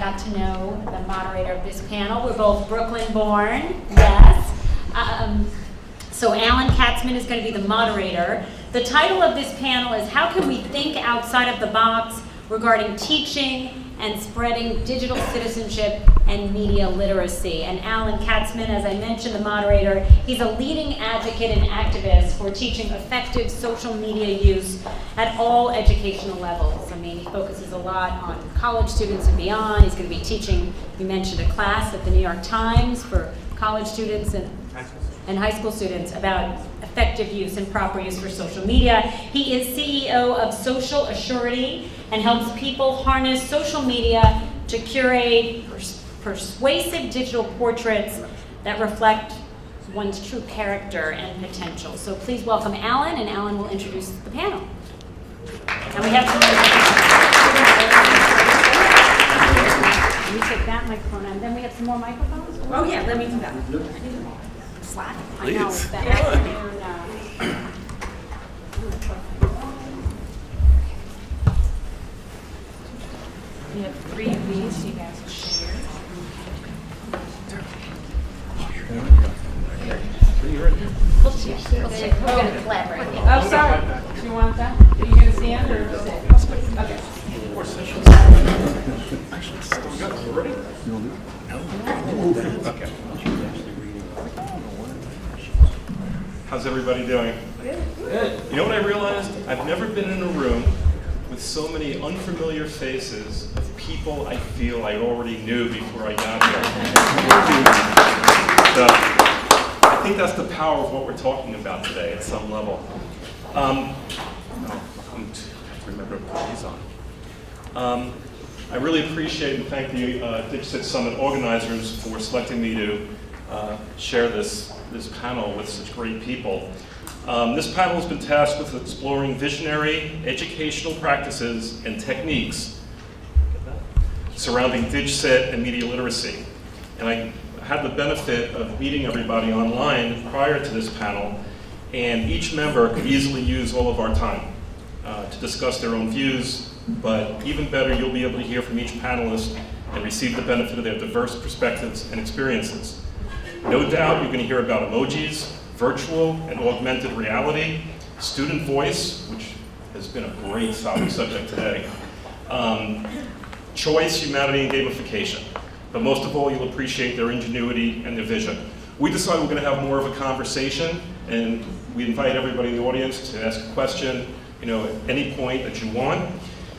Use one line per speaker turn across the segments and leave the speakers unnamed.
got to know the moderator of this panel. We're both Brooklyn-born, yes. So Alan Katzman is going to be the moderator. The title of this panel is How Can We Think Outside of the Box Regarding Teaching and Spreading Digital Citizenship and Media Literacy. And Alan Katzman, as I mentioned, the moderator, he's a leading advocate and activist for teaching effective social media use at all educational levels. I mean, he focuses a lot on college students and beyond. He's going to be teaching, you mentioned, a class at the New York Times for college students and high school students about effective use and proper use for social media. He is CEO of Social Assurity and helps people harness social media to curate persuasive digital portraits that reflect one's true character and potential. So please welcome Alan, and Alan will introduce the panel. And we have some Can you take that microphone, and then we have some more microphones?
Oh yeah, let me do that.
Slack.
Please.
I know, it's the afternoon.
We have 3 of these, so you guys will share.
We're going to collaborate.
Oh, sorry. Do you want that? Are you going to stand or just sit? Okay.
Actually, still got it. Ready? Okay. How's everybody doing? Good. You know what I realized? I've never been in a room with so many unfamiliar faces of people I feel I already knew before I got here. So I think that's the power of what we're talking about today at some level. I have to remember to put these on. I really appreciate and thank the DigCit Summit organizers for selecting me to share this panel with such great people. This panel has been tasked with exploring visionary educational practices and techniques surrounding DigCit and media literacy. And I had the benefit of meeting everybody online prior to this panel, and each member could easily use all of our time to discuss their own views, but even better, you'll be able to hear from each panelist and receive the benefit of their diverse perspectives and experiences. No doubt you're going to hear about emojis, virtual and augmented reality, student voice, which has been a great topic subject today, choice, humanity, and gamification. But most of all, you'll appreciate their ingenuity and their vision. We decided we're going to have more of a conversation, and we invite everybody in the audience to ask a question, at any point that you want.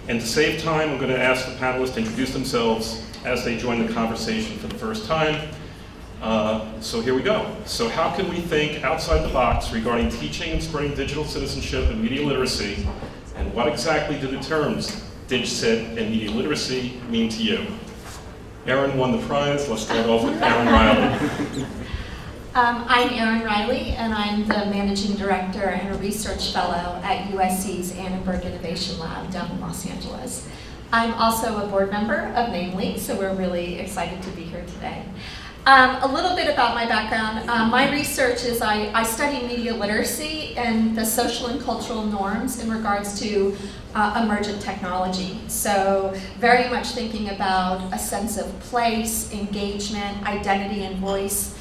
And to save time, I'm going to ask the panelists to introduce themselves as they join the conversation for the first time. So here we go. So how can we think outside the box regarding teaching and spreading digital citizenship and media literacy? And what exactly do the terms DigCit and media literacy mean to you? Erin won the prize. Let's start off with Erin Reilly.
I'm Erin Reilly, and I'm the Managing Director and a Research Fellow at USC's Annenberg Innovation Lab down in Los Angeles. I'm also a board member of Namely, so we're really excited to be here today. A little bit about my background. My research is I study media literacy and the social and cultural norms in regards to emergent technology. So very much thinking about a sense of place, engagement, identity, and voice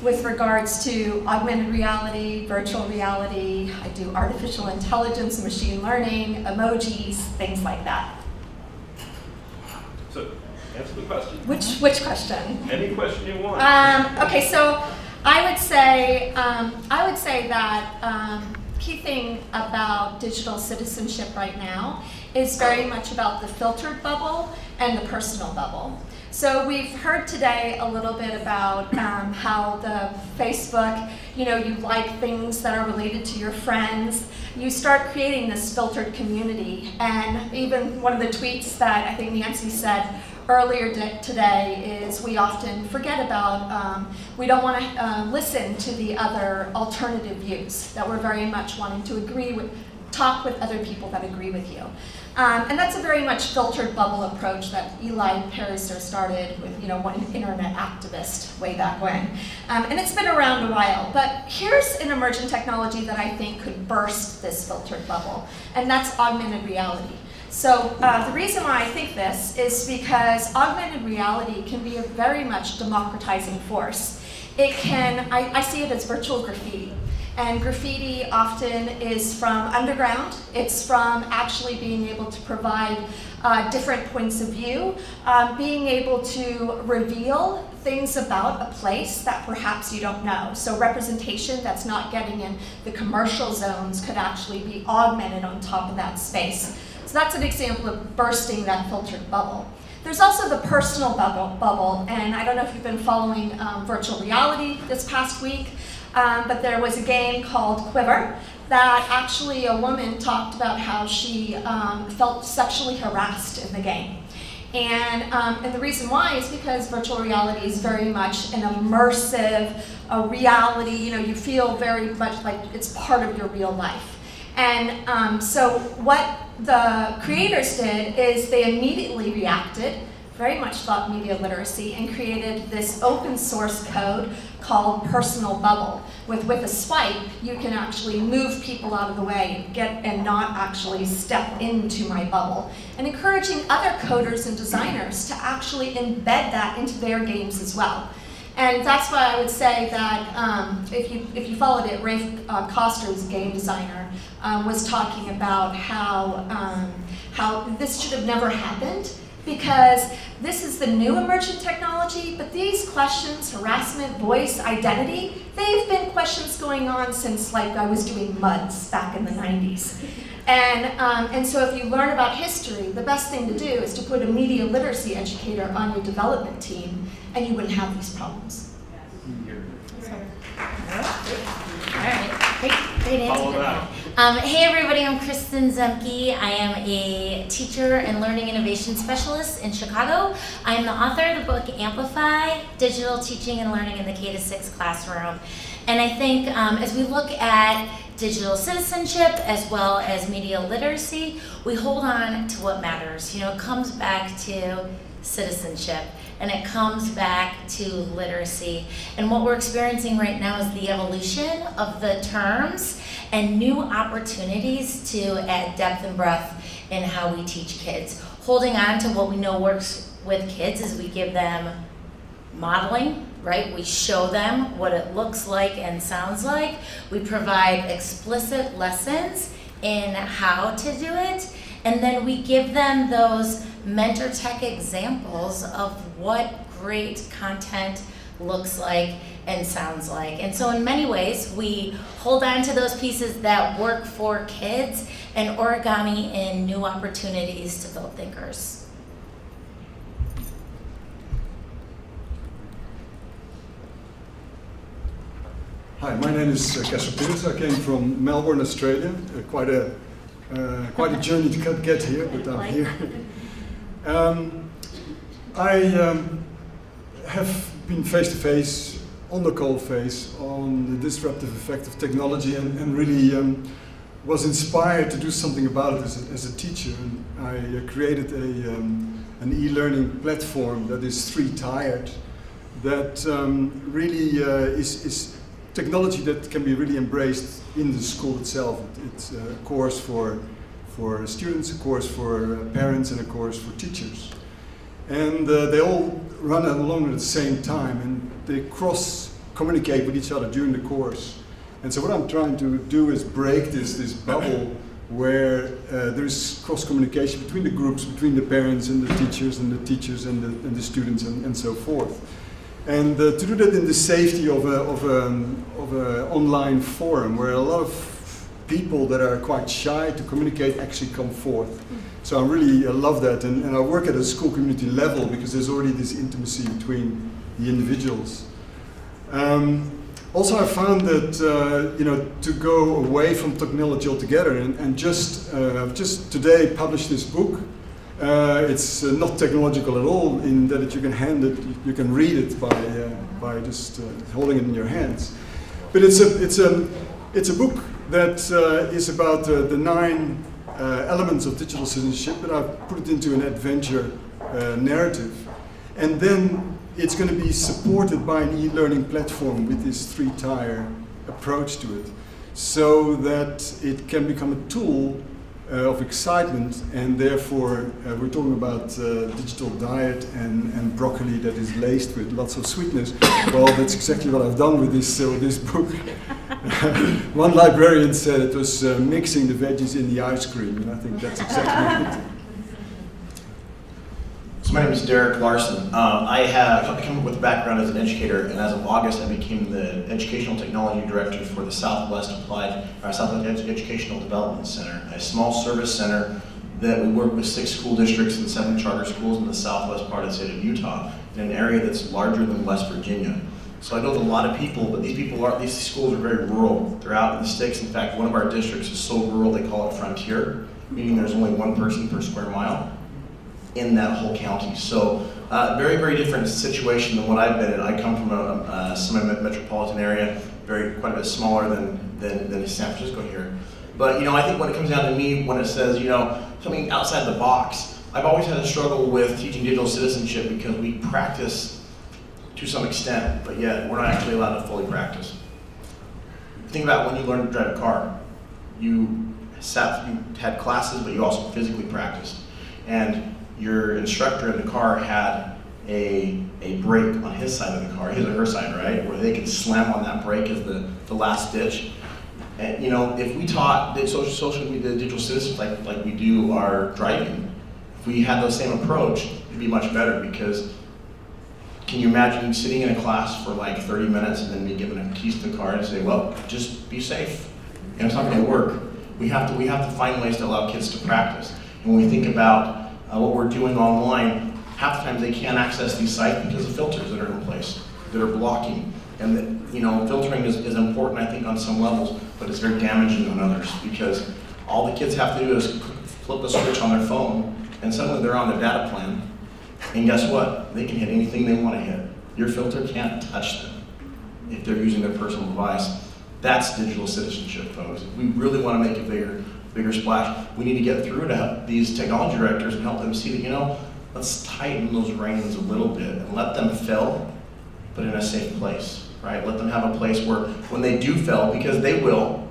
with regards to augmented reality, virtual reality. I do artificial intelligence, machine learning, emojis, things like that.
So, answer the question.
Which question?
Any question you want.
Okay, so I would say that key thing about digital citizenship right now is very much about the filtered bubble and the personal bubble. So we've heard today a little bit about how the Facebook, you like things that are related to your friends. You start creating this filtered community, and even one of the tweets that I think Nancy said earlier today is we often forget about, we don't want to listen to the other alternative views, that we're very much wanting to talk with other people that agree with you. And that's a very much filtered bubble approach that Eli Pariser started with, one internet activist way back when. And it's been around a while, but here's an emergent technology that I think could burst this filtered bubble, and that's augmented reality. So the reason why I think this is because augmented reality can be a very much democratizing force. It can, I see it as virtual graffiti. And graffiti often is from underground. It's from actually being able to provide different points of view, being able to reveal things about a place that perhaps you don't know. So representation that's not getting in the commercial zones could actually be augmented on top of that space. So that's an example of bursting that filtered bubble. There's also the personal bubble, and I don't know if you've been following virtual reality this past week, but there was a game called Quiver that actually a woman talked about how she felt sexually harassed in the game. And the reason why is because virtual reality is very much an immersive reality. You know, you feel very much like it's part of your real life. And so what the creators did is they immediately reacted, very much thought media literacy, and created this open source code called Personal Bubble. With a swipe, you can actually move people out of the way and not actually step into my bubble. And encouraging other coders and designers to actually embed that into their games as well. And that's why I would say that if you followed it, Rafe Koster's game designer was talking about how this should have never happened, because this is the new emergent technology, but these questions, harassment, voice, identity, they've been questions going on since like I was doing MUDs back in the 90s. And so if you learn about history, the best thing to do is to put a media literacy educator on your development team, and you wouldn't have these problems.
All right, great answer. Hey everybody, I'm Kristin Ziemke. I am a teacher and learning innovation specialist in Chicago. I am the author of the book Amplify, Digital Teaching and Learning in the K-6 Classroom. And I think as we look at digital citizenship as well as media literacy, we hold on to what matters. You know, it comes back to citizenship, and it comes back to literacy. And what we're experiencing right now is the evolution of the terms and new opportunities to add depth and breadth in how we teach kids. Holding on to what we know works with kids is we give them modeling, right? We show them what it looks like and sounds like. We provide explicit lessons in how to do it. And then we give them those mentor tech examples of what great content looks like and sounds like. And so in many ways, we hold on to those pieces that work for kids and origami in new opportunities to build thinkers.
Hi, my name is Casper Pieters. I came from Melbourne, Australia. Quite a journey to get here, but I'm here. I have been face to face, on the coal face, on the disruptive effect of technology, and really was inspired to do something about it as a teacher. And I created an e-learning platform that is three-tiered, that really is technology that can be really embraced in the school itself. It's a course for students, a course for parents, and a course for teachers. And they all run along at the same time, and they cross-communicate with each other during the course. And so what I'm trying to do is break this bubble where there's cross-communication between the groups, between the parents and the teachers and the students and so forth. And to do that in the safety of an online forum where a lot of people that are quite shy to communicate actually come forth. So I really love that, and I work at a school community level because there's already this intimacy between the individuals. Also, I found that to go away from technology altogether and just today published this book. It's not technological at all in that you can hand it, you can read it by just holding it in your hands. But it's a book that is about the 9 elements of digital citizenship, but I've put it into an adventure narrative. And then it's going to be supported by an e-learning platform with this 3-tier approach to it, so that it can become a tool of excitement, and therefore we're talking about digital diet and broccoli that is laced with lots of sweetness. Well, that's exactly what I've done with this book. One librarian said it was mixing the veggies in the ice cream, and I think that's exactly it.
So my name is Larson. I come with a background as an educator, and as of August, I became the Educational Technology Director for the Southwest Educational Development Center, a small service center that we work with 6 school districts and 7 charter schools in the southwest part of the state of Utah, in an area that's larger than West Virginia. So I know a lot of people, but these schools are very rural. They're out in the sticks. In fact, one of our districts is so rural they call it frontier, meaning there's only 1 person per square mile in that whole county. So very, very different situation than what I've been in. I come from a semi-metropolitan area, quite a bit smaller than San Francisco here. But I think when it comes down to me, when it says something outside the box, I've always had a struggle with teaching digital citizenship because we practice to some extent, but yet we're not actually allowed to fully practice. Think about when you learned to drive a car. You had classes, but you also physically practiced. And your instructor in the car had a brake on his side of the car, his or her side, right? Where they could slam on that brake as the last ditch. And if we taught the social media digital citizens like we do our driving, if we had the same approach, it'd be much better. Because can you imagine sitting in a class for like 30 minutes and then be given a keys to the car and say, well, just be safe? And it's not going to work. We have to find ways to allow kids to practice. And when we think about what we're doing online, half the times they can't access these sites because of filters that are in place, that are blocking. And filtering is important, I think, on some levels, but it's very damaging on others, because all the kids have to do is flip a switch on their phone, and suddenly they're on their data plan, and guess what? They can hit anything they want to hit. Your filter can't touch them if they're using their personal device. That's digital citizenship, folks. If we really want to make a bigger splash, we need to get through to help these technology directors and help them see that, let's tighten those reins a little bit and let them fail, but in a safe place, right? Let them have a place where when they do fail, because they will,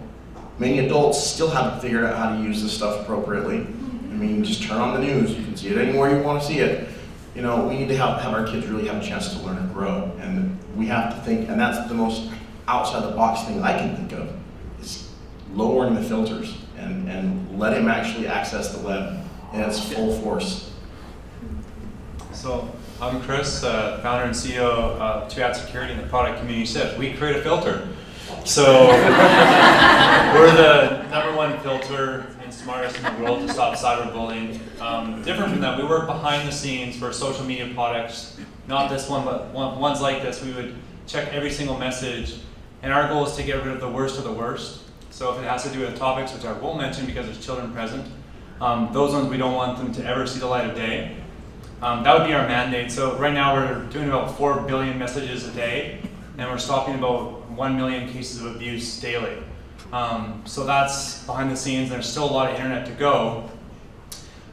many adults still haven't figured out how to use this stuff appropriately. I mean, just turn on the news. You can see it anywhere you want to see it. We need to have our kids really have a chance to learn and grow. And we have to think, and that's the most outside the box thing I can think of, is lowering the filters and let him actually access the web in its full force.
So I'm Chris, founder and CEO of 2 Security in the product community SIP. We create a filter. So we're the #1 filter and smartest in the world to stop cyberbullying. Different from that, we work behind the scenes for social media products. Not this one, but ones like this. We would check every single message, and our goal is to get rid of the worst of the worst. So if it has to do with topics, which I won't mention because there's children present, those ones we don't want them to ever see the light of day. That would be our mandate. So right now we're doing about 4 billion messages a day, and we're stopping about 1 million cases of abuse daily. So that's behind the scenes. There's still a lot of internet to go.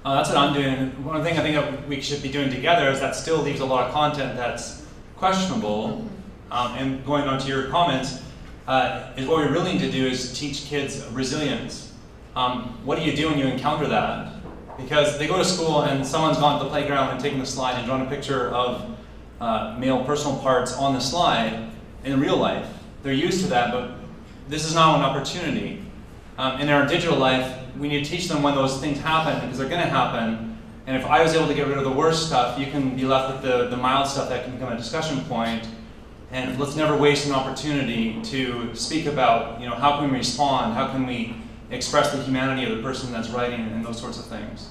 That's what I'm doing. One thing I think that we should be doing together is that still leaves a lot of content that's questionable. And going on to your comments, is what we really need to do is teach kids resilience. What do you do when you encounter that? Because they go to school and someone's gone to the playground and taken the slide and drawn a picture of male personal parts on the slide in real life. They're used to that, but this is now an opportunity. In our digital life, we need to teach them when those things happen, because they're going to happen. And if I was able to get rid of the worst stuff, you can be left with the mild stuff that can become a discussion point. And let's never waste an opportunity to speak about, how can we respond? How can we express the humanity of the person that's writing and those sorts of things.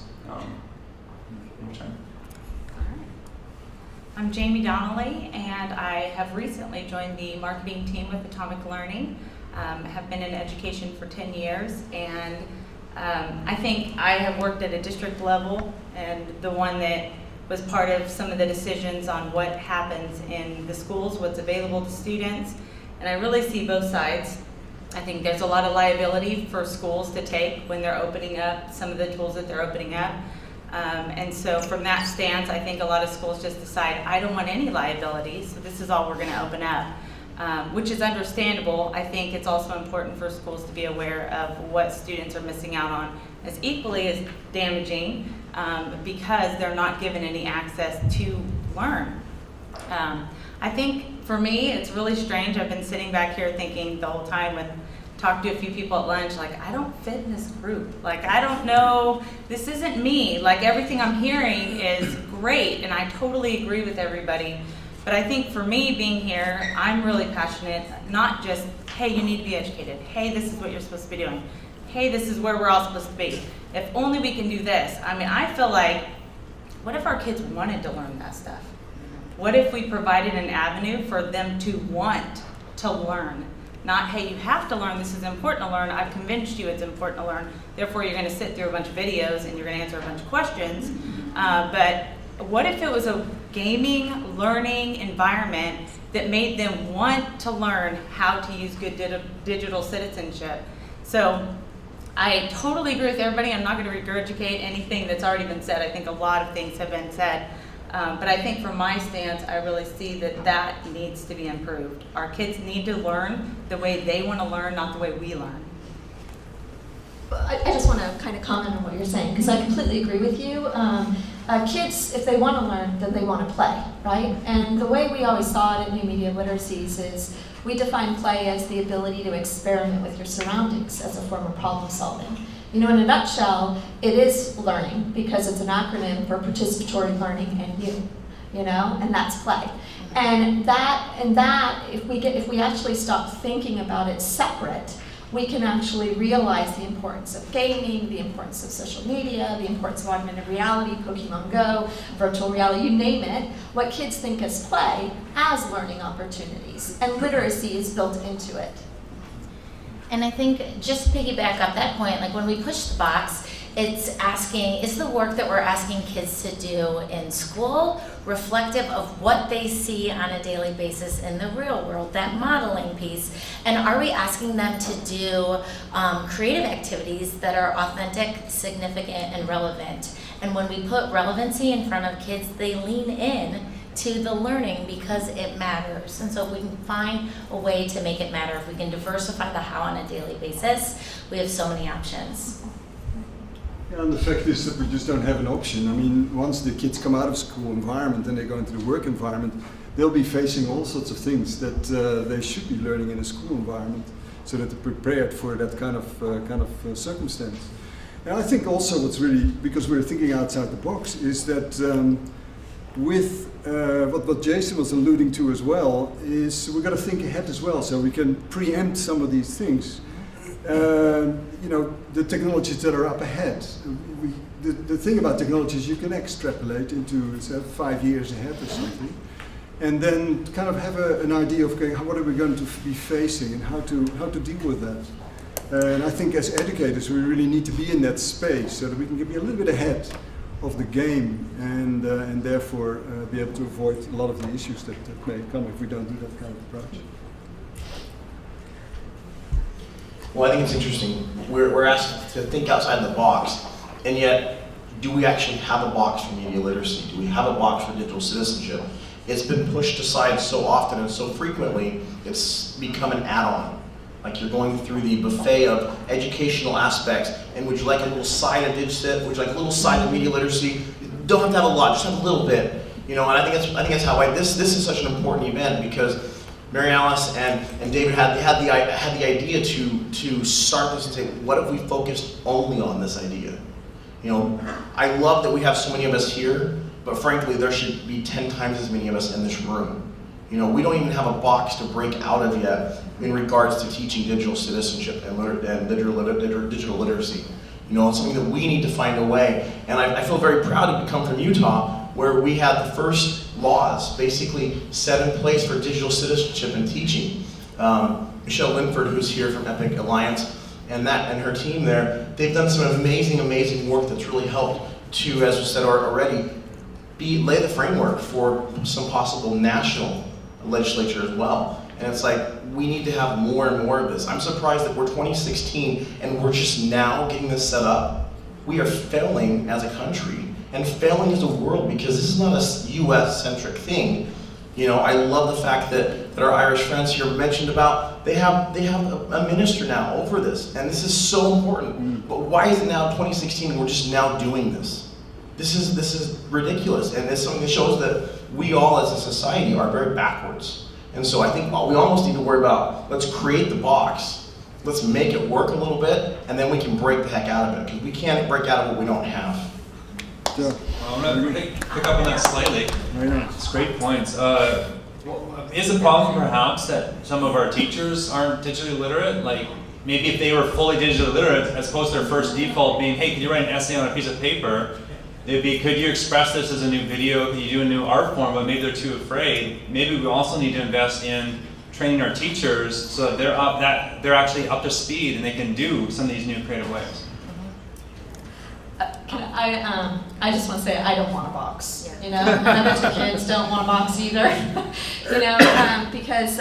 I'm Jaime Donally, and I have recently joined the marketing team with Atomic Learning. Have been in education for 10 years, and I think I have worked at a district level, and the one that was part of some of the decisions on what happens in the schools, what's available to students, and I really see both sides. I think there's a lot of liability for schools to take when they're opening up some of the tools that they're opening up. And so from that stance, I think a lot of schools just decide, I don't want any liability, so this is all we're going to open up, which is understandable. I think it's also important for schools to be aware of what students are missing out on is equally as damaging because they're not given any access to learn. I think for me, it's really strange. I've been sitting back here thinking the whole time with talked to a few people at lunch, like, I don't fit in this group. Like, I don't know, this isn't me. Like, everything I'm hearing is great, and I totally agree with everybody. But I think for me being here, I'm really passionate, not just, hey, you need to be educated. Hey, this is what you're supposed to be doing. Hey, this is where we're all supposed to be. If only we can do this. I mean, I feel like, what if our kids wanted to learn that stuff? What if we provided an avenue for them to want to learn? Not, hey, you have to learn, this is important to learn, I've convinced you it's important to learn, therefore you're gonna sit through a bunch of videos and you're gonna answer a bunch of questions. But what if it was a gaming, learning environment that made them want to learn how to use good digital citizenship? So I totally agree with everybody. I'm not gonna regurgitate anything that's already been said. I think a lot of things have been said. But I think from my stance, I really see that needs to be improved. Our kids need to learn the way they want to learn, not the way we learn.
I just want to kind of comment on what you're saying, because I completely agree with you. Kids, if they want to learn, then they want to play, right? And the way we always saw it at New Media Literacies is we define play as the ability to experiment with your surroundings as a form of problem solving. You know, in a nutshell, it is learning because it's an acronym for participatory learning and you know, and that's play. And that, if we actually stop thinking about it separate, we can actually realize the importance of gaming, the importance of social media, the importance of augmented reality, Pokemon Go, virtual reality, you name it. What kids think as play as learning opportunities, and literacy is built into it.
And I think just to piggyback up that point, like when we push the box, it's asking, is the work that we're asking kids to do in school reflective of what they see on a daily basis in the real world, that modeling piece? And are we asking them to do creative activities that are authentic, significant, and relevant? And when we put relevancy in front of kids, they lean in to the learning because it matters. And so if we can find a way to make it matter, if we can diversify the how on a daily basis, we have so many options.
Yeah, and the fact is that we just don't have an option. I mean, once the kids come out of school environment and they go into the work environment, they'll be facing all sorts of things that they should be learning in a school environment, so that they're prepared for that kind of circumstance. And I think also what's really, because we're thinking outside the box, is that with what Jason was alluding to as well, is we've got to think ahead as well, so we can preempt some of these things. You know, the technologies that are up ahead. The thing about technology is you can extrapolate into 5 years ahead or something, and then kind of have an idea of, okay, what are we going to be facing and how to deal with that. And I think as educators we really need to be in that space so that we can be a little bit ahead of the game and therefore be able to avoid a lot of the issues that may come if we don't do that kind of approach.
Well, I think it's interesting. We're asked to think outside the box, and yet, do we actually have a box for media literacy? Do we have a box for digital citizenship? It's been pushed aside so often and so frequently, it's become an add-on. Like you're going through the buffet of educational aspects, and would you like a little side of DigCit? Would you like a little side of media literacy? You don't have to have a lot, just have a little bit. You know, and I think that's how this is such an important event, because Mary Alice and David had the idea to start this and say, what if we focused only on this idea? You know, I love that we have so many of us here, but frankly, there should be 10 times as many of us in this room. You know, we don't even have a box to break out of yet in regards to teaching digital citizenship and digital literacy. You know, it's something that we need to find a way. And I feel very proud to come from Utah, where we had the first laws basically set in place for digital citizenship and teaching. Michelle Linford, who's here from Epic Alliance, and her team there, they've done some amazing work that's really helped to, as we said already, lay the framework for some possible national legislature as well. And it's like, we need to have more and more of this. I'm surprised that we're 2016 and we're just now getting this set up. We are failing as a country and failing as a world, because this is not a US-centric thing. You know, I love the fact that our Irish friends here mentioned about they have a minister now over this, and this is so important. But why is it now 2016 and we're just now doing this? This is ridiculous, and it's something that shows that we all as a society are very backwards. And so I think we almost need to worry about, let's create the box, let's make it work a little bit, and then we can break the heck out of it, because we can't break out of what we don't have.
Yeah.
I'm going to pick up on that slightly. It's great points. Is the problem perhaps that some of our teachers aren't digitally literate? Like, maybe if they were fully digitally literate, as opposed to their first default being, hey, can you write an essay on a piece of paper? It'd be, could you express this as a new video? Could you do a new art form? But maybe they're too afraid. Maybe we also need to invest in training our teachers so that they're actually up to speed and they can do some of these new creative ways.
I just want to say I don't want a box. Yeah. You know, and I bet your kids don't want a box either. You know, because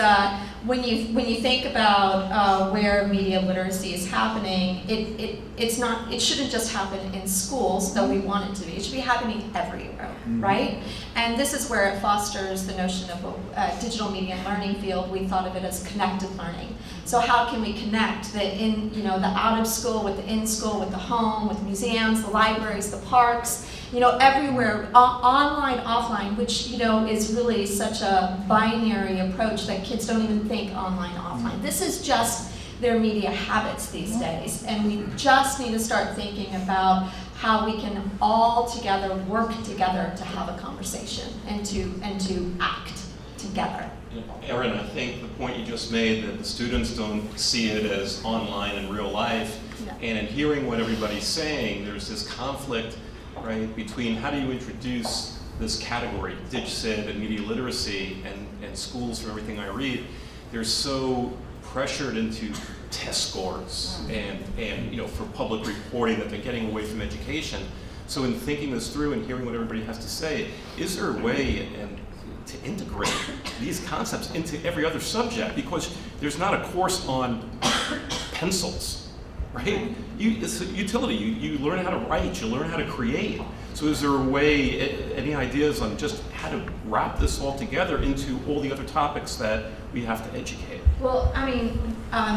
when you think about where media literacy is happening, it shouldn't just happen in schools, though we want it to be. It should be happening everywhere, right? And this is where it fosters the notion of a digital media and learning field. We thought of it as connected learning. So how can we connect the out of school with the in school, with the home, with museums, the libraries, the parks, everywhere, online, offline, which, is really such a binary approach that kids don't even think online, offline. This is just their media habits these days, and we just need to start thinking about how we can all together work together to have a conversation and to act together.
Erin, I think the point you just made, that the students don't see it as online in real life, and in hearing what everybody's saying, there's this conflict, right, between how do you introduce this category, DigCit and media literacy, and schools, from everything I read, they're so pressured into test scores and for public reporting that they're getting away from education. So in thinking this through and hearing what everybody has to say, is there a way to integrate these concepts into every other subject? Because there's not a course on pencils, right? It's a utility. You learn how to write, you learn how to create. So is there a way, any ideas on just how to wrap this all together into all the other topics that we have to educate?
Well, I mean,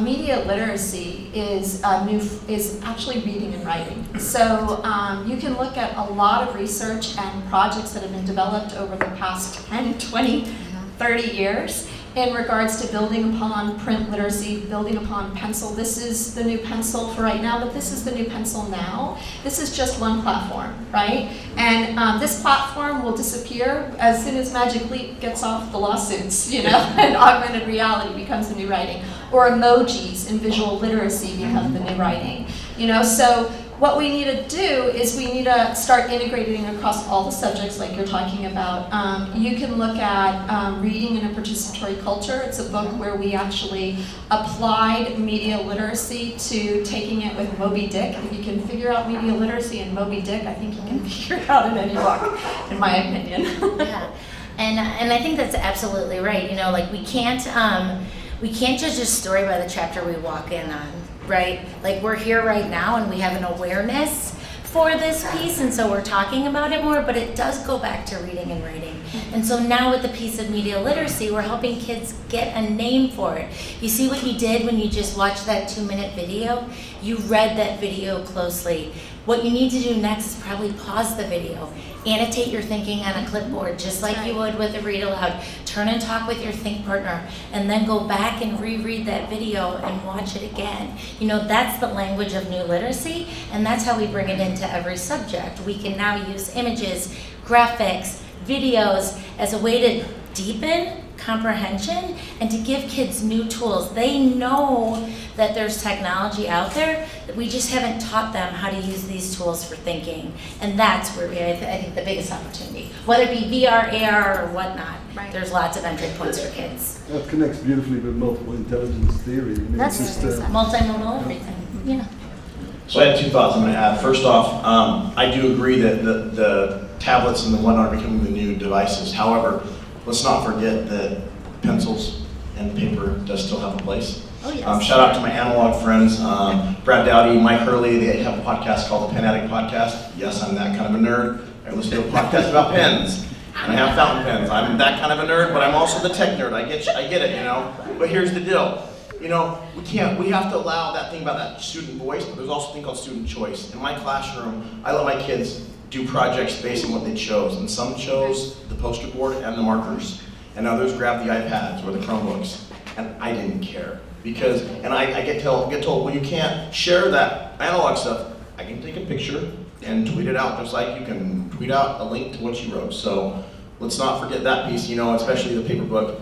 media literacy is actually reading and writing. So you can look at a lot of research and projects that have been developed over the past 10, 20, 30 years in regards to building upon print literacy, building upon pencil. This is the new pencil for right now, but this is the new pencil now. This is just one platform, right? And this platform will disappear as soon as Magic Leap gets off the lawsuits, and augmented reality becomes the new writing, or emojis and visual literacy become the new writing. So what we need to do is we need to start integrating across all the subjects like you're talking about. You can look at Reading in a Participatory Culture. It's a book where we actually applied media literacy to taking it with Moby Dick. If you can figure out media literacy in Moby Dick, I think you can figure it out in any book, in my opinion.
Yeah, and I think that's absolutely right. We can't judge a story by the chapter we walk in on. Right? Like, we're here right now and we have an awareness for this piece, and so we're talking about it more, but it does go back to reading and writing. And so now with the piece of media literacy, we're helping kids get a name for it. You see what you did when you just watched that 2-minute video? You read that video closely. What you need to do next is probably pause the video, annotate your thinking on a clipboard, just like you would with a read aloud. Turn and talk with your think partner, and then go back and reread that video and watch it again. That's the language of new literacy, and that's how we bring it into every subject. We can now use images, graphics, videos as a way to deepen comprehension and to give kids new tools. They know that there's technology out there, that we just haven't taught them how to use these tools for thinking. And that's where I think the biggest opportunity, whether it be VR, AR, or whatnot, there's lots of entry points for kids.
That connects beautifully with multiple intelligence theory.
That's multimodal everything, yeah.
So I have two thoughts I'm going to add. First off, I do agree that the tablets and the whatnot are becoming the new devices. However, let's not forget that pencils and paper does still have a place.
Oh, yes.
Shout out to my analog friends, Brad Dowdy, Mike Hurley. They have a podcast called the Pen Addict Podcast. Yes, I'm that kind of a nerd. I listen to a podcast about pens. and I have fountain pens. I'm that kind of a nerd, but I'm also the tech nerd. I get it, you know. But here's the deal. You know, we have to allow that thing about that student voice, but there's also a thing called student choice. In my classroom, I let my kids do projects based on what they chose, and some chose the poster board and the markers, and others grabbed the iPads or the Chromebooks, and I didn't care. Because, and I get told, well, you can't share that analog stuff. I can take a picture and tweet it out, just like you can tweet out a link to what you wrote. So let's not forget that piece, you know, especially the paper book.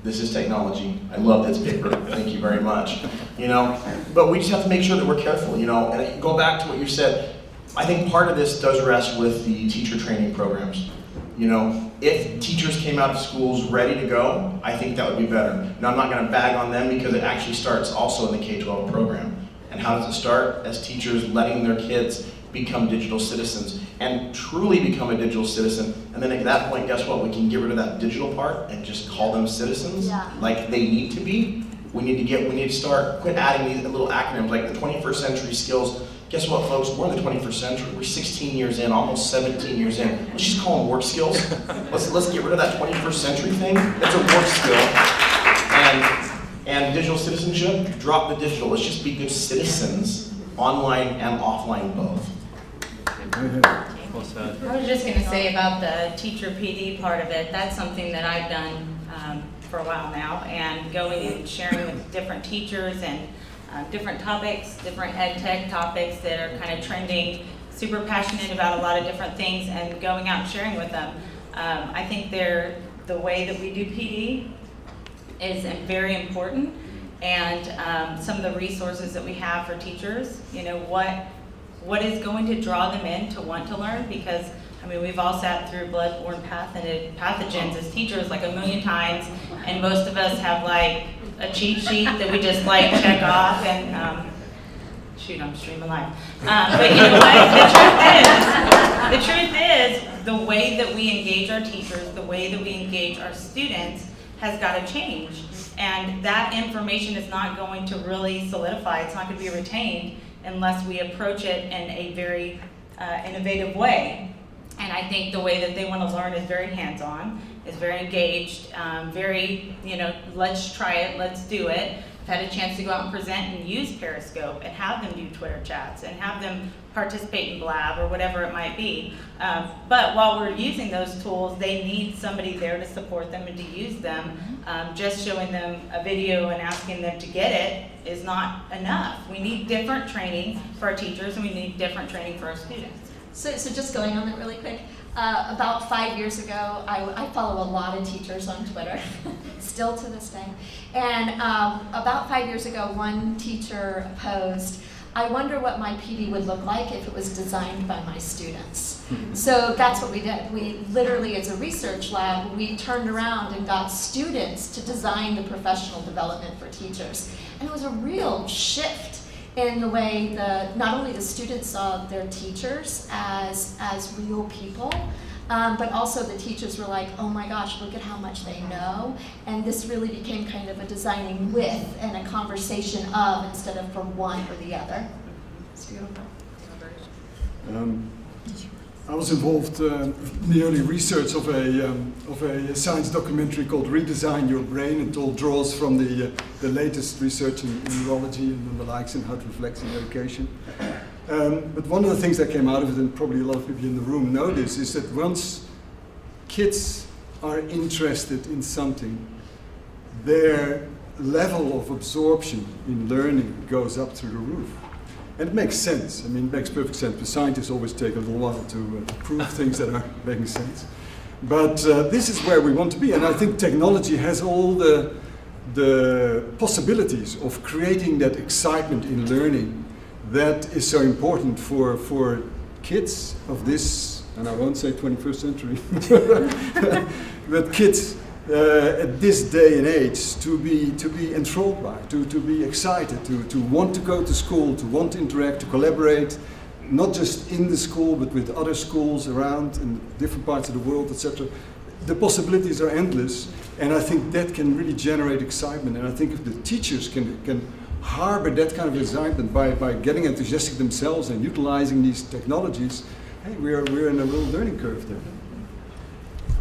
This is technology. I love this paper. Thank you very much. You know, but we just have to make sure that we're careful, you know, and go back to what you said. I think part of this does rest with the teacher training programs. You know, if teachers came out of schools ready to go, I think that would be better. Now, I'm not going to bag on them because it actually starts also in the K-12 program. And how does it start? As teachers letting their kids become digital citizens and truly become a digital citizen. And then at that point, guess what? We can get rid of that digital part and just call them citizens like they need to be. We need to start, quit adding these little acronyms like the 21st century skills. Guess what, folks? We're in the 21st century. We're 16 years in, almost 17 years in. Let's just call them work skills. Let's get rid of that 21st century thing. It's a work skill. And digital citizenship, drop the digital. Let's just be good citizens, online and offline both.
I was just going to say about the teacher PD part of it, that's something that I've done for a while now, and going and sharing with different teachers and different topics, different ed tech topics that are kind of trending, super passionate about a lot of different things, and going out and sharing with them. I think the way that we do PD is very important, and some of the resources that we have for teachers, you know, what is going to draw them in to want to learn, because I mean, we've all sat through bloodborne pathogens as teachers like a million times, and most of us have like a cheat sheet that we just like check off and shoot, I'm streaming live. But you know what? The truth is, the way that we engage our teachers, the way that we engage our students has got to change, and that information is not going to really solidify. It's not going to be retained unless we approach it in a very innovative way. And I think the way that they want to learn is very hands-on, is very engaged, very, you know, let's try it, let's do it. I've had a chance to go out and present and use Periscope and have them do Twitter chats and have them participate in Blab or whatever it might be. But while we're using those tools, they need somebody there to support them and to use them. Just showing them a video and asking them to get it is not enough. We need different training for our teachers, and we need different training for our students.
So just going on that really quick, about 5 years ago, I follow a lot of teachers on Twitter, still to this day. And about 5 years ago, one teacher posed, I wonder what my PD would look like if it was designed by my students. So that's what we did. We literally, as a research lab, we turned around and got students to design the professional development for teachers. And it was a real shift in the way not only the students saw their teachers as real people, but also the teachers were like, oh my gosh, look at how much they know. And this really became kind of a designing with and a conversation of instead of for one or the other. It's beautiful.
I was involved in the early research of a science documentary called Redesign Your Brain. It all draws from the latest research in neurology and the likes and how to reflect in education. But one of the things that came out of it, and probably a lot of people in the room know this, is that once kids are interested in something, their level of absorption in learning goes up through the roof. And it makes sense. I mean, it makes perfect sense. But scientists always take a little while to prove things that are making sense. But this is where we want to be. And I think technology has all the possibilities of creating that excitement in learning that is so important for kids of this, and I won't say 21st century, but kids at this day and age to be enthralled by, to be excited, to want to go to school, to want to interact, to collaborate, not just in the school but with other schools around in different parts of the world, etc. The possibilities are endless, and I think that can really generate excitement. And I think if the teachers can harbor that kind of excitement by getting enthusiastic themselves and utilizing these technologies, hey, we're in a real learning curve there.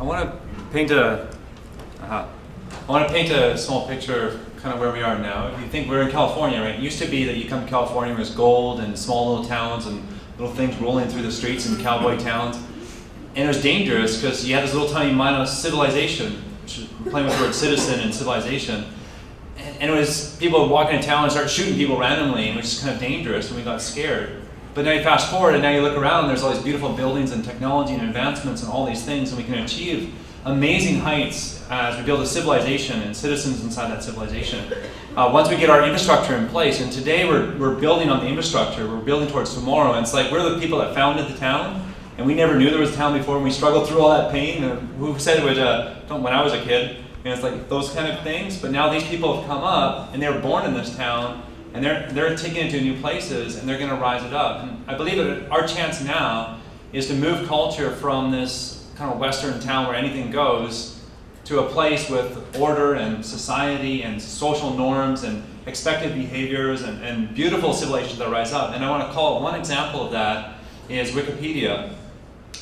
I want to paint a small picture of kind of where we are now. If you think we're in California, right? It used to be that you come to California and there's gold and small little towns and little things rolling through the streets and cowboy towns. And it was dangerous because you had this little tiny mindless civilization, which is playing with the word citizen and civilization. And it was people would walk into town and start shooting people randomly, and it was just kind of dangerous, and we got scared. But now you fast forward, and now you look around, and there's all these beautiful buildings and technology and advancements and all these things, and we can achieve amazing heights as we build a civilization and citizens inside that civilization. Once we get our infrastructure in place, and today we're building on the infrastructure, we're building towards tomorrow, and it's like we're the people that founded the town, and we never knew there was a town before, and we struggled through all that pain. Who said it was when I was a kid? And it's like those kind of things, but now these people have come up, and they were born in this town, and they're taking it to new places, and they're going to rise it up. And I believe that our chance now is to move culture from this kind of Western town where anything goes to a place with order and society and social norms and expected behaviors and beautiful civilizations that rise up. And I want to call one example of that is Wikipedia.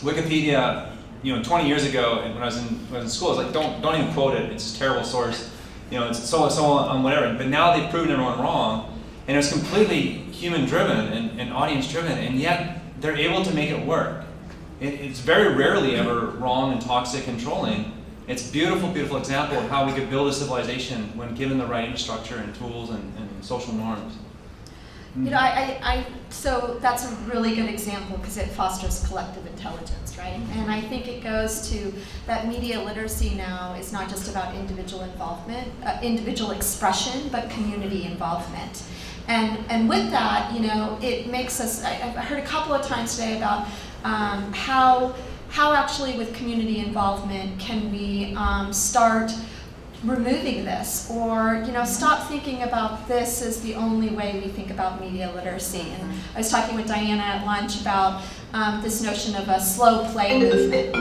Wikipedia, 20 years ago, when I was in school, I was like, don't even quote it. It's a terrible source. It's so on whatever. But now they've proven everyone wrong, and it's completely human-driven and audience-driven, and yet they're able to make it work. It's very rarely ever wrong and toxic and trolling. It's a beautiful, beautiful example of how we could build a civilization when given the right infrastructure and tools and social norms.
So that's a really good example because it fosters collective intelligence, right? And I think it goes to that media literacy now is not just about individual involvement, individual expression, but community involvement. And with that, it makes us, I've heard a couple of times today about how actually with community involvement can we start removing this, or stop thinking about this as the only way we think about media literacy. And I was talking with Diana at lunch about this notion of a slow play movement.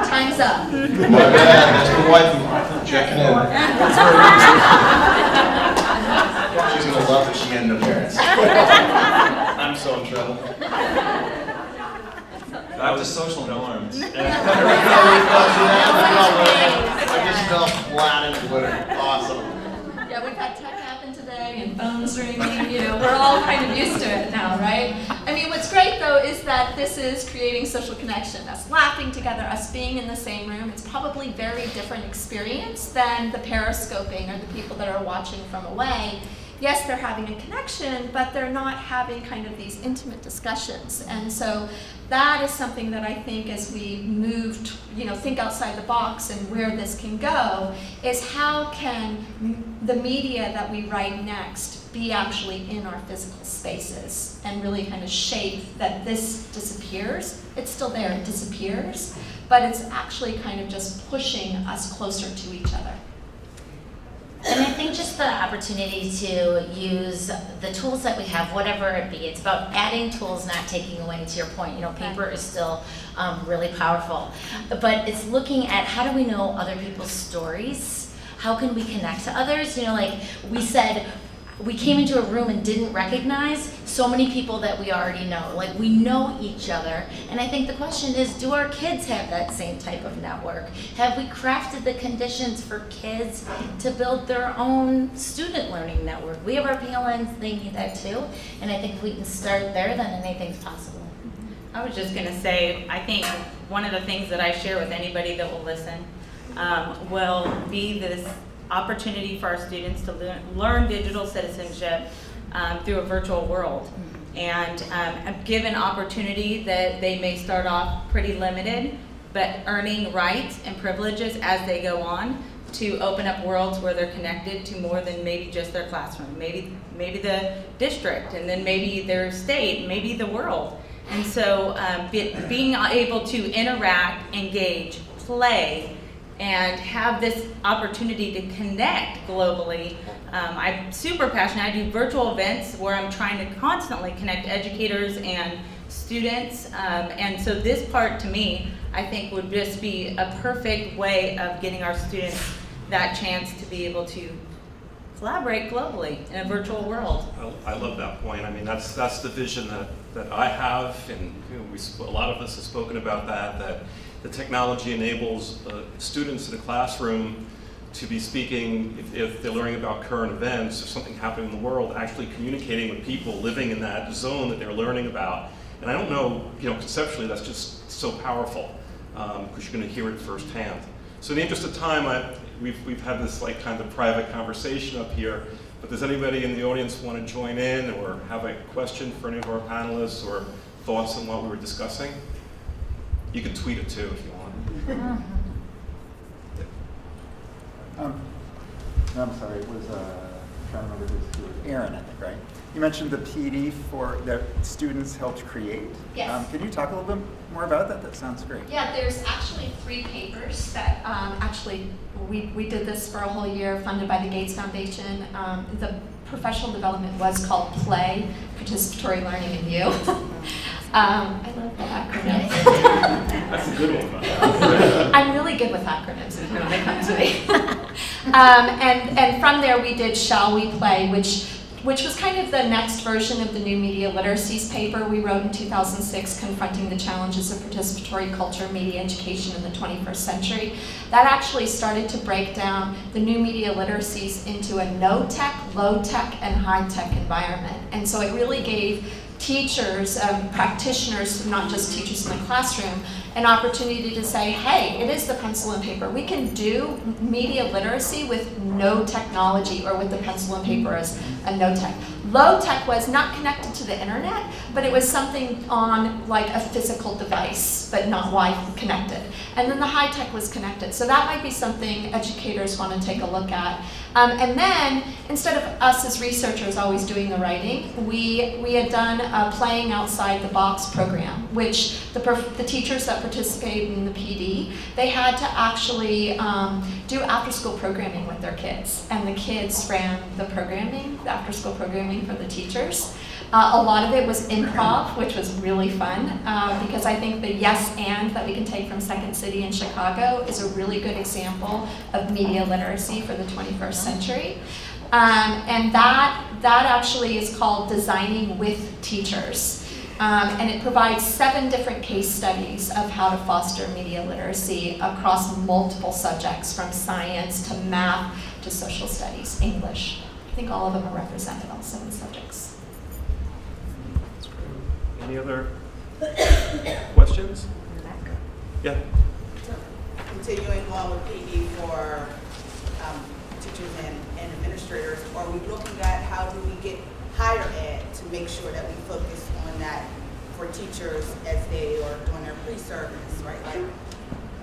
Time's up.
My bad, that's my wife checking in. She's gonna love that she had no parents. I'm so in trouble.
Back to social norms.
I just fell flat in Twitter. Awesome.
Yeah, we've had tech happen today and phones ringing, we're all kind of used to it now, right? I mean, what's great though is that this is creating social connection, us laughing together, us being in the same room. It's probably a very different experience than the periscoping or the people that are watching from away. Yes, they're having a connection, but they're not having kind of these intimate discussions. And so that is something that I think as we move, think outside the box and where this can go, is how can the media that we write next be actually in our physical spaces and really kind of shape that this disappears. It's still there, it disappears, but it's actually kind of just pushing us closer to each other.
And I think just the opportunity to use the tools that we have, whatever it be, it's about adding tools, not taking away, to your point. Paper is still really powerful. But it's looking at how do we know other people's stories? How can we connect to others? Like we said, we came into a room and didn't recognize so many people that we already know. Like we know each other. And I think the question is, do our kids have that same type of network? Have we crafted the conditions for kids to build their own student learning network? We have our PLNs, they need that too. And I think if we can start there, then anything's possible.
I was just going to say, I think one of the things that I share with anybody that will listen will be this opportunity for our students to learn digital citizenship through a virtual world. And given opportunity that they may start off pretty limited, but earning rights and privileges as they go on to open up worlds where they're connected to more than maybe just their classroom, maybe the district, and then maybe their state, maybe the world. And so being able to interact, engage, play, and have this opportunity to connect globally. I'm super passionate. I do virtual events where I'm trying to constantly connect educators and students. And so this part to me, I think would just be a perfect way of getting our students that chance to be able to collaborate globally in a virtual world.
I love that point. I mean, that's the vision that I have, and a lot of us have spoken about that the technology enables students in a classroom to be speaking, if they're learning about current events or something happening in the world, actually communicating with people living in that zone that they're learning about. And I don't know, conceptually that's just so powerful, because you're going to hear it firsthand. So in the interest of time, we've had this like kind of private conversation up here, but does anybody in the audience want to join in or have a question for any of our panelists or thoughts on what we were discussing? You can tweet it too if you want.
I'm sorry, it was, trying to remember who it was, Erin, I think, right? You mentioned the PD that students helped create.
Yes.
Can you talk a little bit more about that? That sounds great.
Yeah, there's actually 3 papers that we did this for a whole year, funded by the Gates Foundation. The professional development was called PLAY, Participatory Learning in You. I love that acronym.
That's a good one.
I'm really good with acronyms when they come to me. And from there we did Shall We Play, which was kind of the next version of the New Media Literacies paper we wrote in 2006, Confronting the Challenges of Participatory Culture, Media Education in the 21st Century. That actually started to break down the new media literacies into a no-tech, low-tech, and high-tech environment. And so it really gave teachers, practitioners, not just teachers in the classroom, an opportunity to say, hey, it is the pencil and paper. We can do media literacy with no technology, or with the pencil and paper as a no tech. Low tech was not connected to the internet, but it was something on like a physical device, but not Wi-Fi connected. And then the high tech was connected. So that might be something educators want to take a look at. And then, instead of us as researchers always doing the writing, we had done a Playing Outside the Box program, which the teachers that participated in the PD, they had to actually do after-school programming with their kids. And the kids ran the programming, the after-school programming for the teachers. A lot of it was improv, which was really fun, because I think the yes and that we can take from Second City in Chicago is a really good example of media literacy for the 21st century. And that actually is called Designing with Teachers. And it provides 7 different case studies of how to foster media literacy across multiple subjects, from science to math to social studies, English. I think all of them are represented, all 7 subjects.
Any other questions? Yeah.
Continuing on with PD for teachers and administrators, are we looking at how do we get higher ed to make sure that we focus on that for teachers as they are doing their pre-service, right? Like,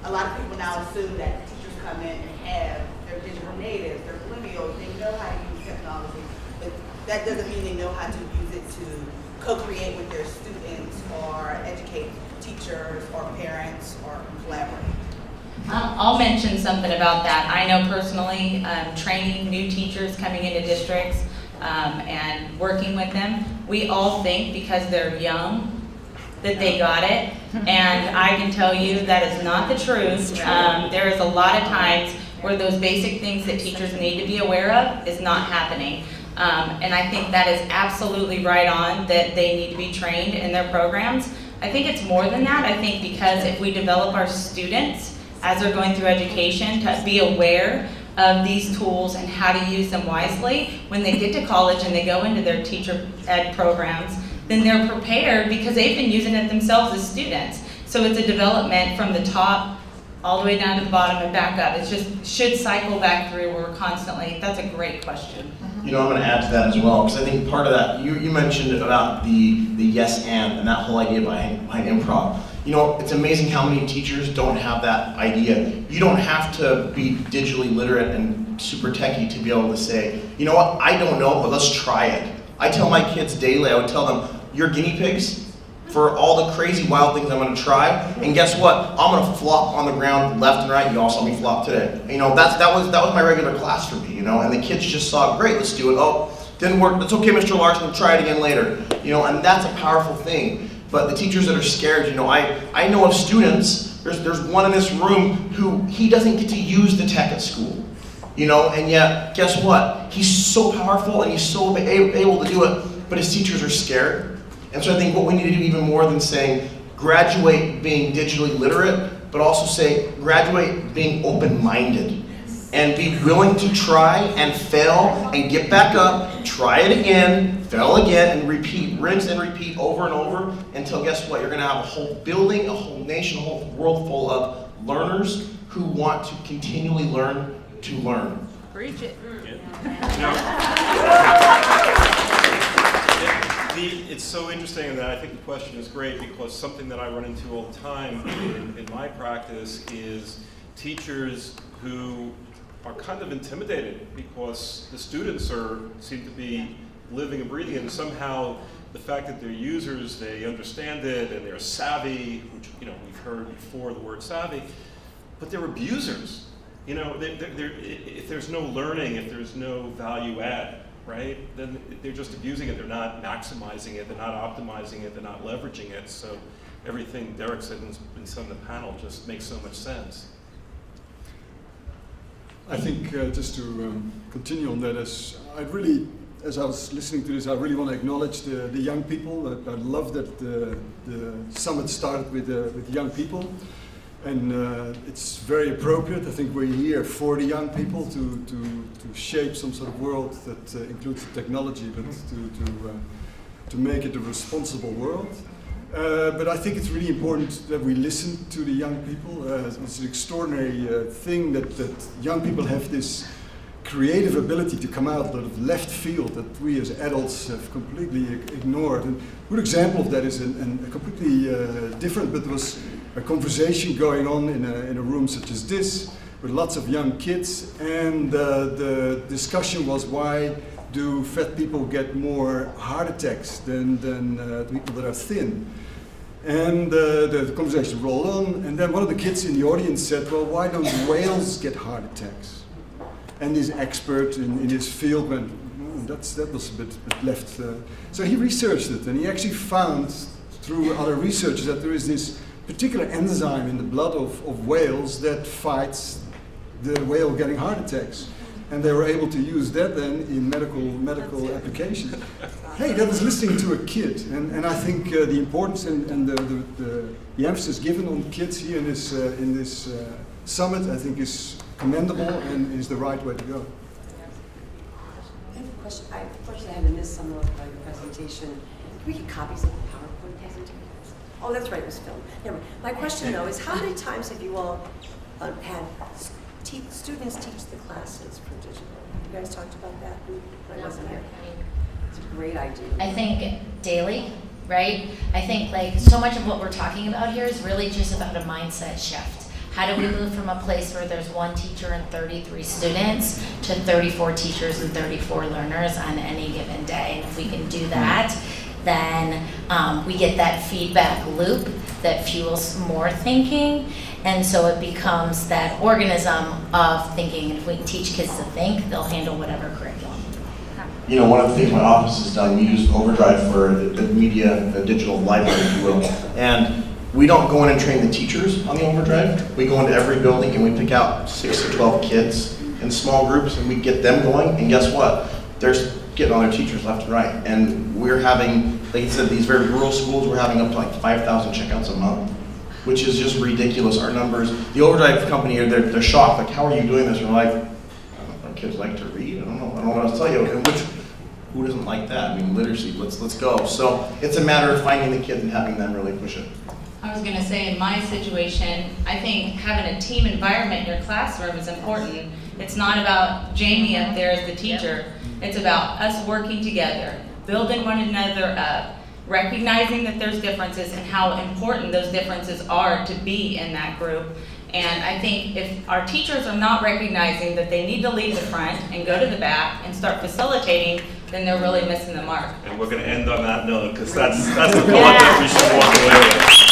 a lot of people now assume that teachers come in and they're digital natives, they're millennials, they know how to use technology, but that doesn't mean they know how to use it to co-create with their students or educate teachers or parents or collaborate.
I'll mention something about that. I know personally, training new teachers coming into districts and working with them, we all think because they're young that they got it, and I can tell you that is not the truth. There is a lot of times where those basic things that teachers need to be aware of is not happening. And I think that is absolutely right on, that they need to be trained in their programs. I think it's more than that. I think because if we develop our students as they're going through education to be aware of these tools and how to use them wisely, when they get to college and they go into their teacher ed programs, then they're prepared because they've been using it themselves as students. So it's a development from the top all the way down to the bottom and back up. It just should cycle back through where we're constantly. That's a great question.
I'm going to add to that as well, because I think part of that, you mentioned about the yes and that whole idea behind improv. It's amazing how many teachers don't have that idea. You don't have to be digitally literate and super techie to be able to say, you know what, I don't know, but let's try it. I tell my kids daily, I would tell them, you're guinea pigs for all the crazy wild things I'm going to try, and guess what? I'm going to flop on the ground left and right. You all saw me flop today. That was my regular class for me, and the kids just saw, great, let's do it. Oh, didn't work. That's okay, Mr. Larson. We'll try it again later. And that's a powerful thing. But the teachers that are scared, I know of students. There's one in this room who he doesn't get to use the tech at school. you know, and yet, guess what? He's so powerful and he's so able to do it, but his teachers are scared. And so I think what we need to do even more than saying graduate being digitally literate, but also say graduate being open-minded. And be willing to try and fail and get back up, try it again, fail again, and repeat, rinse and repeat over and over until guess what? You're gonna have a whole building, a whole nation, a whole world full of learners who want to continually learn to learn.
Preach it.
It's so interesting, and I think the question is great because something that I run into all the time in my practice is teachers who are kind of intimidated because the students seem to be living and breathing, and somehow the fact that they're users, they understand it, and they're savvy, which we've heard before the word savvy, but they're abusers. If there's no learning, if there's no value add, right, then they're just abusing it. They're not maximizing it. They're not optimizing it. They're not leveraging it. So everything Derek said and some of the panel just makes so much sense.
I think just to continue on that, as I was listening to this, I really want to acknowledge the young people. I love that the summit started with young people, and it's very appropriate. I think we're here for the young people to shape some sort of world that includes the technology, but to make it a responsible world. But I think it's really important that we listen to the young people. It's an extraordinary thing that young people have this creative ability to come out of left field that we as adults have completely ignored. And a good example of that is a completely different, but there was a conversation going on in a room such as this with lots of young kids, and the discussion was, why do fat people get more heart attacks than people that are thin? And the conversation rolled on, and then one of the kids in the audience said, well, why don't whales get heart attacks? And this expert in his field went, that was a bit left. So he researched it, and he actually found through other research that there is this particular enzyme in the blood of whales that fights the whale getting heart attacks. And they were able to use that then in medical applications. Hey, that was listening to a kid, and I think the importance and the emphasis given on kids here in this summit, I think, is commendable and is the right way to go.
I have a question. Unfortunately, I had to miss some of your presentation. Can we get copies of the PowerPoint presentation? Oh, that's right, it was filmed. Never mind. My question, though, is how many times have you all had students teach the classes for digital? You guys talked about that? I wasn't here. It's a great idea.
I think daily, right? I think like so much of what we're talking about here is really just about a mindset shift. How do we move from a place where there's one teacher and 33 students to 34 teachers and 34 learners on any given day? And if we can do that, then we get that feedback loop that fuels more thinking. And so it becomes that organism of thinking. And if we can teach kids to think, they'll handle whatever curriculum.
You know, one of the things my office has done, we use Overdrive for the media, the digital library, if you will. And we don't go in and train the teachers on the Overdrive. We go into every building and we pick out 6 to 12 kids in small groups and we get them going. And guess what? They're getting all their teachers left and right. And we're having, like you said, these very rural schools, we're having up to like 5,000 checkouts a month, which is just ridiculous. Our numbers, the Overdrive company, they're shocked. Like, how are you doing this? And we're like, I don't know, our kids like to read. I don't know what else to tell you. And who doesn't like that? I mean, literacy, let's go. So it's a matter of finding the kids and having them really push it.
I was going to say, in my situation, I think having a team environment in your classroom is important. It's not about Jaime up there as the teacher. It's about us working together, building one another up, recognizing that there's differences and how important those differences are to be in that group. And I think if our teachers are not recognizing that they need to lead the front and go to the back and start facilitating, then they're really missing the mark.
And we're going to end on that note because that's the thought that we should walk away with.